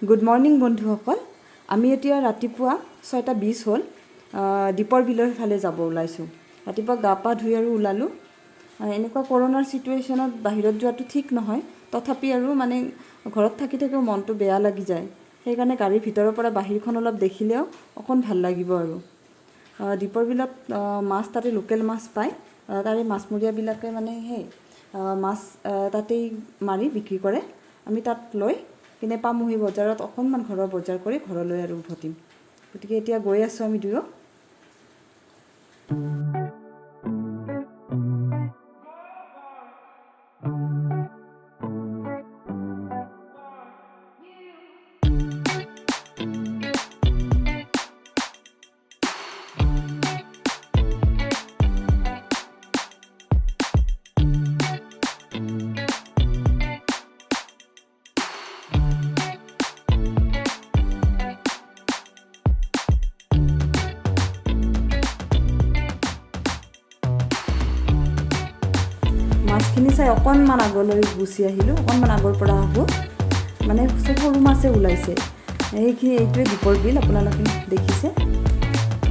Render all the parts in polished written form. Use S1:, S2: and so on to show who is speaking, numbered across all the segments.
S1: Good morning বন্ধুসকল। আমি এতিয়া ৰাতিপুৱা 6:20 হ'ল দীপৰ বিলৰ ফালে যাব ওলাইছোঁ। ৰাতিপুৱা গা পা ধুই আৰু ওলালোঁ। এনেকুৱা কৰোনাৰ চিটুৱেশ্যনত বাহিৰত যোৱাটো ঠিক নহয়, তথাপি আৰু মানে ঘৰত থাকি থাকিও মনটো বেয়া লাগি যায়। সেইকাৰণে গাড়ীৰ ভিতৰৰ পৰা বাহিৰখন অলপ দেখিলেও অকণ ভাল লাগিব আৰু। দীপৰ বিলত মাছ তাতে লোকেল মাছ পায়। তাৰে মাছমৰীয়াবিলাকে মানে মাছ তাতেই মাৰি বিক্ৰী কৰে। আমি তাত লৈ কিনে পামহি বজাৰত অকণমান ঘৰৰ বজাৰ কৰি ঘৰলৈ আৰু উভতিম। গতিকে এতিয়া গৈ আছোঁ আমি দুয়ো। মাছখিনি চাই অকণমান আগলৈ গুচি আহিলোঁ। অকণমান আগৰ পৰা আহোঁ, মানে সৰু মাছে ওলাইছে। এইটোৱে দীপৰ বিল, আপোনালোকে দেখিছে।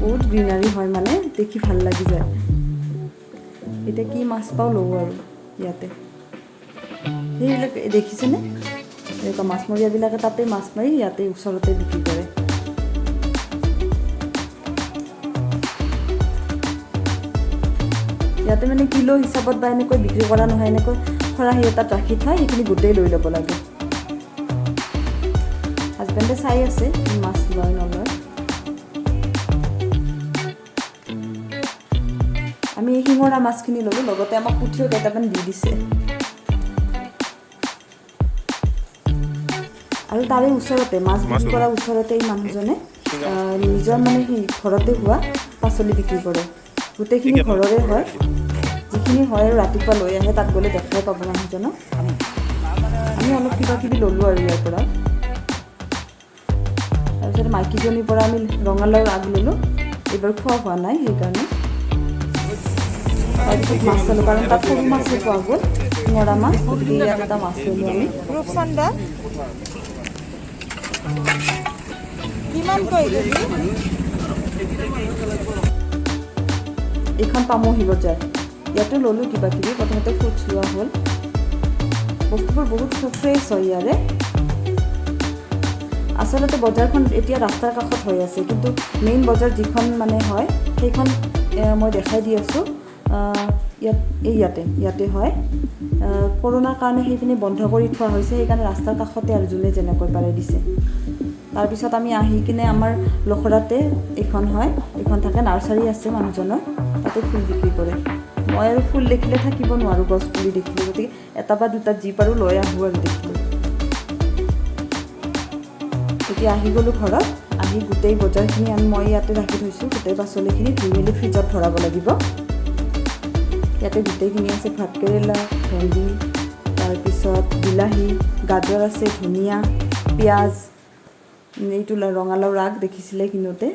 S1: বহুত গ্ৰীনাৰী হয়, মানে দেখি ভাল লাগি যায়। এতিয়া কি মাছ পাওঁ লওঁ আৰু ইয়াতে। সেইবিলাক দেখিছেনে? এনেকুৱা মাছমৰীয়াবিলাকে তাতে মাছ মাৰি ইয়াতে ওচৰতে বিক্ৰী কৰে। ইয়াতে মানে কিলো হিচাপত বা এনেকৈ বিক্ৰী কৰা নহয়, এনেকৈ খৰাহি এটাত ৰাখি থয়, সেইখিনি গোটেই লৈ ল'ব লাগে। হাজবেণ্ডে চাই আছে মাছ লয় নলয়। আমি শিঙৰা মাছখিনি ল'লোঁ, লগতে আমাক পুঠিও কেইটামান দি দিছে। আৰু তাৰে ওচৰতে মাছ বিক্ৰী কৰাৰ ওচৰতে এই মানুহজনে নিজৰ মানে ঘৰতে হোৱা পাচলি বিক্ৰী কৰে। গোটেইখিনি ঘৰৰে হয়, যিখিনি হয় আৰু ৰাতিপুৱা লৈ আহে। তাত গ'লে দেখাই পাব মানুহজনক। আমি অলপ কিবা কিবি ল'লোঁ আৰু ইয়াৰ পৰা। তাৰপিছত মাইকীজনীৰ পৰা আমি ৰঙালাওৰ আগ ল'লোঁ। এইবাৰ খোৱা হোৱা নাই সেইকাৰণে। তাৰপিছত মাছ ল'লোঁ, কাৰণ তাত সৰু মাছেই পোৱা গ'ল, শিঙৰা মাছ। গতিকে ইয়াত এটা মাছ ল'লোঁ আমি। ৰূপচন্দা কিমানকৈ? এইখন পামহি বজাৰ। ইয়াতো ল'লোঁ কিবা কিবি। প্ৰথমতে ফ্ৰুটছ লোৱা হ'ল। বস্তুবোৰ বহুত ফ্ৰেছ হয় ইয়াৰে। আচলতে বজাৰখন এতিয়া ৰাস্তাৰ কাষত হৈ আছে, কিন্তু মেইন বজাৰ যিখন মানে হয় সেইখন মই দেখাই দি আছোঁ। ইয়াতে হয়। কৰোণাৰ কাৰণে সেইখিনি বন্ধ কৰি থোৱা হৈছে, সেইকাৰণে ৰাস্তাৰ কাষতে আৰু যোনে যেনেকৈ পাৰে দিছে। তাৰপিছত আমি আহি কিনে আমাৰ লখৰাতে এইখন হয়, এইখন থাকে, নাৰ্চাৰী আছে মানুহজনৰ, তাতে ফুল বিক্ৰী কৰে। মই আৰু ফুল দেখিলে থাকিব নোৱাৰোঁ, গছ পুলি দেখিলে। গতিকে এটা বা দুটা যি পাৰোঁ লৈ আহোঁ আৰু দেখিলোঁ। এতিয়া আহি গ'লোঁ ঘৰত। আহি গোটেই বজাৰখিনি মই ইয়াতে ৰাখি থৈছোঁ। গোটেই পাচলিখিনি ধুই মেলি ফ্ৰিজত ভৰাব লাগিব। ইয়াতে গোটেইখিনি আছে, ভাতকেৰেলা, ভেন্দি, তাৰপিছত বিলাহী, গাজৰ আছে, ধনিয়া, পিঁয়াজ, এইটো ৰঙালাওৰ আগ দেখিছিলে কিনোতে,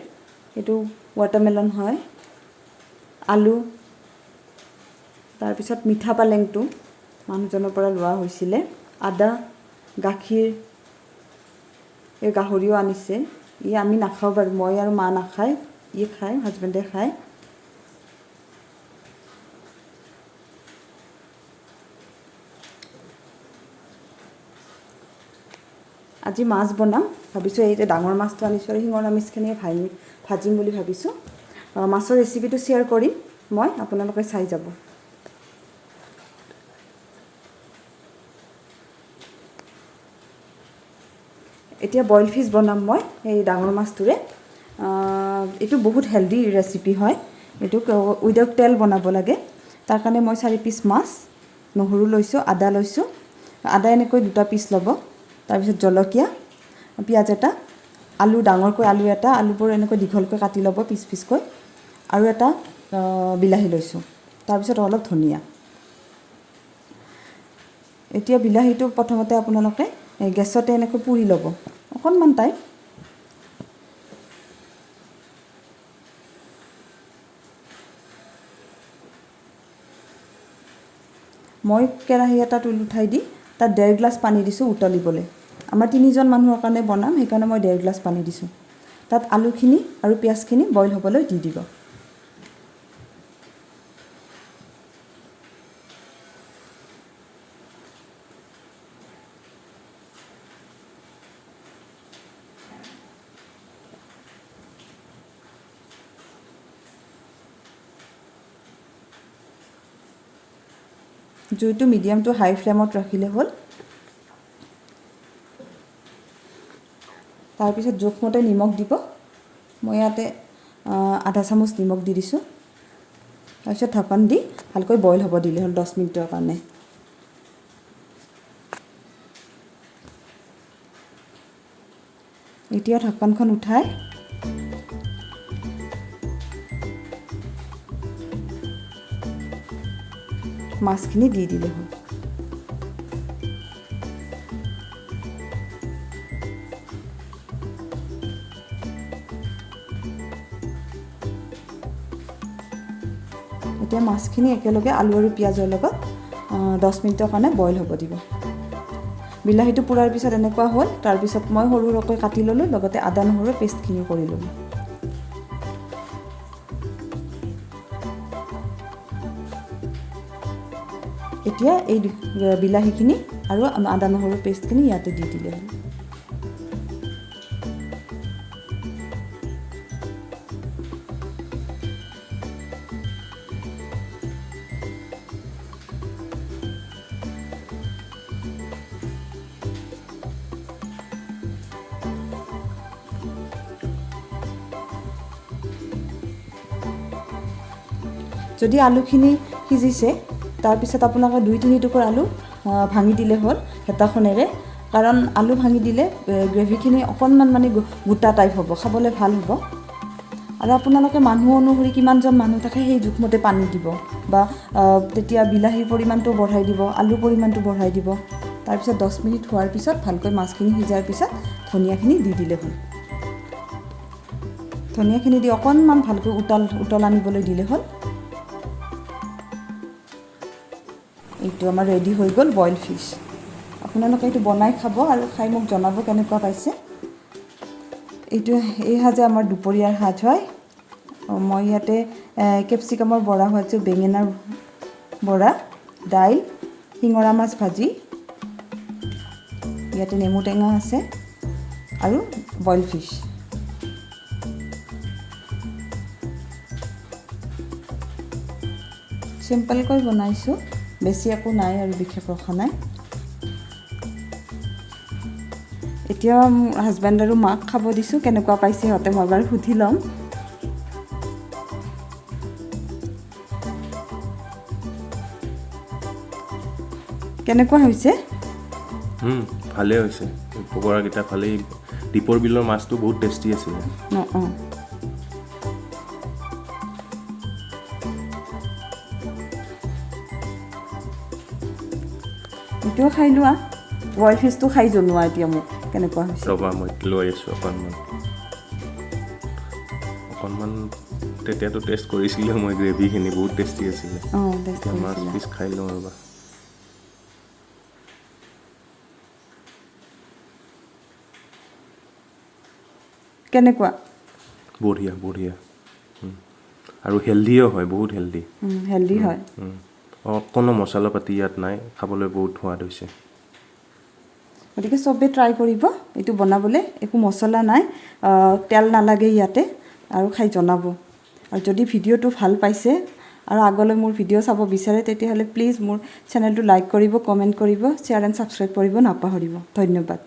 S1: এইটো ৱাটাৰমেলন হয়, আলু, তাৰপিছত মিঠা পালেংটো মানুহজনৰ পৰা লোৱা হৈছিলে, আদা, গাখীৰ, এই গাহৰিও আনিছে। আমি নাখাওঁ বাৰু, মই আৰু মা নাখায়, খায়, হাজবেণ্ডে খায়। আজি মাছ বনাম ভাবিছোঁ। এই যে ডাঙৰ মাছটো আনিছোঁ আৰু শিঙৰা মাছখিনিয়ে ভাজিম বুলি ভাবিছোঁ। মাছৰ ৰেচিপিটো শ্বেয়াৰ কৰিম মই, আপোনালোকে চাই যাব। এতিয়া বইল ফিছ বনাম মই এই ডাঙৰ মাছটোৰে। এইটো বহুত হেল্ডি ৰেচিপি হয়। এইটো উইদাউট তেল বনাব লাগে। তাৰ কাৰণে মই 4 পিচ মাছ, নহৰু লৈছোঁ, আদা লৈছোঁ। আদা এনেকৈ 2 পিচ ল'ব। তাৰপিছত জলকীয়া, পিঁয়াজ এটা, আলু, ডাঙৰকৈ আলু এটা, আলুবোৰ এনেকৈ দীঘলকৈ কাটি ল'ব পিচ পিচকৈ, আৰু এটা বিলাহী লৈছোঁ। তাৰপিছত অলপ ধনিয়া। এতিয়া বিলাহীটো প্ৰথমতে আপোনালোকে গেছতে এনেকৈ পুৰি ল'ব অকণমান টাইম। মই কেৰাহী এটা উঠাই দি তাত 1.5 গ্লাছ পানী দিছোঁ উতলিবলৈ। আমাৰ 3জন মানুহৰ কাৰণে বনাম, সেইকাৰণে মই 1.5 গ্লাছ পানী দিছোঁ। তাত আলুখিনি আৰু পিঁয়াজখিনি বইল হ'বলৈ দি দিব। জুইটো মিডিয়াম টু হাই ফ্লেমত ৰাখিলে হ'ল। তাৰপিছত জোখমতে নিমখ দিব। মই ইয়াতে আধা চামুচ নিমখ দি দিছোঁ। তাৰপিছত ঢাকন দি ভালকৈ বইল হ'ব দিলে হ'ল 10 মিনিটৰ কাৰণে। এতিয়া ঢাকনখন উঠাই মাছখিনি দি দিলে হ'ল। এতিয়া মাছখিনি একেলগে আলু আৰু পিঁয়াজৰ লগত 10 মিনিটৰ কাৰণে বইল হ'ব দিব। বিলাহীটো পোৰাৰ পিছত এনেকুৱা হ'ল। তাৰপিছত মই সৰু সৰুকৈ কাটি ল'লোঁ, লগতে আদা নহৰুৰ পেষ্টখিনিও কৰি ল'লোঁ। এতিয়া এই বিলাহীখিনি আৰু আদা নহৰুৰ পেষ্টখিনি ইয়াতে দি দিলে হ'ল। যদি আলুখিনি সিজিছে, তাৰপিছত আপোনালোকে 2-3 টুকুৰা আলু ভাঙি দিলে হ'ল হেতাখনেৰে। কাৰণ আলু ভাঙি দিলে গ্ৰেভিখিনি অকণমান মানে গোটা টাইপ হ'ব, খাবলৈ ভাল হ'ব। আৰু আপোনালোকে মানুহ অনুসৰি কিমানজন মানুহ থাকে সেই জোখমতে পানী দিব, বা তেতিয়া বিলাহীৰ পৰিমাণটো বঢ়াই দিব, আলুৰ পৰিমাণটো বঢ়াই দিব। তাৰপিছত 10 মিনিট হোৱাৰ পিছত ভালকৈ মাছখিনি সিজাৰ পিছত ধনিয়াখিনি দি দিলে হ'ল। ধনিয়াখিনি দি অকণমান ভালকৈ উতল আনিবলৈ দিলে হ'ল। এইটো আমাৰ ৰেডি হৈ গ'ল বইল ফিছ। আপোনালোকে এইটো বনাই খাব আৰু খাই মোক জনাব কেনেকুৱা পাইছে। এই সাজে আমাৰ দুপৰীয়াৰ সাজ হয়। মই ইয়াতে কেপচিকামৰ বৰা ভাজোঁ, বেঙেনাৰ বৰা, দাইল, শিঙৰা মাছ ভাজি, ইয়াতে নেমু টেঙা আছে আৰু বইল ফিছ। চিম্পলকৈ বনাইছোঁ, বেছি একো নাই আৰু বিশেষ ৰখা নাই। এতিয়া হাজবেণ্ড আৰু মাক খাব দিছোঁ, কেনেকুৱা পাইছে সিহঁতে মই বাৰু সুধি ল'ম। কেনেকুৱা হৈছে?
S2: ভালেই হৈছে, পকৰাকেইটা ভালেই। দীপৰ বিলৰ মাছটো বহুত টেষ্টি আছিলে।
S1: এইটোও খাই লোৱা, বইল ফিছটো খাই জনোৱা এতিয়া মোক কেনেকুৱা হৈছে।
S2: ৰ'বা মই লৈ আছোঁ অকণমান তেতিয়াতো টেষ্ট কৰিছিলোঁ মই, গ্ৰেভিখিনি বহুত টেষ্টি আছিলে। মাছ পিচ খাই লওঁ ৰ'বা।
S1: কেনেকুৱা?
S2: বঢ়িয়া বঢ়িয়া। আৰু হেল্ডিও হয়, বহুত হেল্ডি।
S1: হেল্ডি হয়।
S2: অকণো মছলা পাতি ইয়াত নাই, খাবলৈ বহুত সোৱাদ হৈছে।
S1: গতিকে চবেই ট্ৰাই কৰিব এইটো বনাবলৈ। একো মছলা নাই, তেল নালাগে ইয়াতে, আৰু খাই জনাব। আৰু যদি ভিডিঅ'টো ভাল পাইছে আৰু আগলৈ মোৰ ভিডিঅ' চাব বিচাৰে, তেতিয়াহ'লে প্লিজ মোৰ চেনেলটো লাইক কৰিব, কমেণ্ট কৰিব, শ্বেয়াৰ এণ্ড ছাবস্ক্ৰাইব কৰিব নাপাহৰিব। ধন্যবাদ।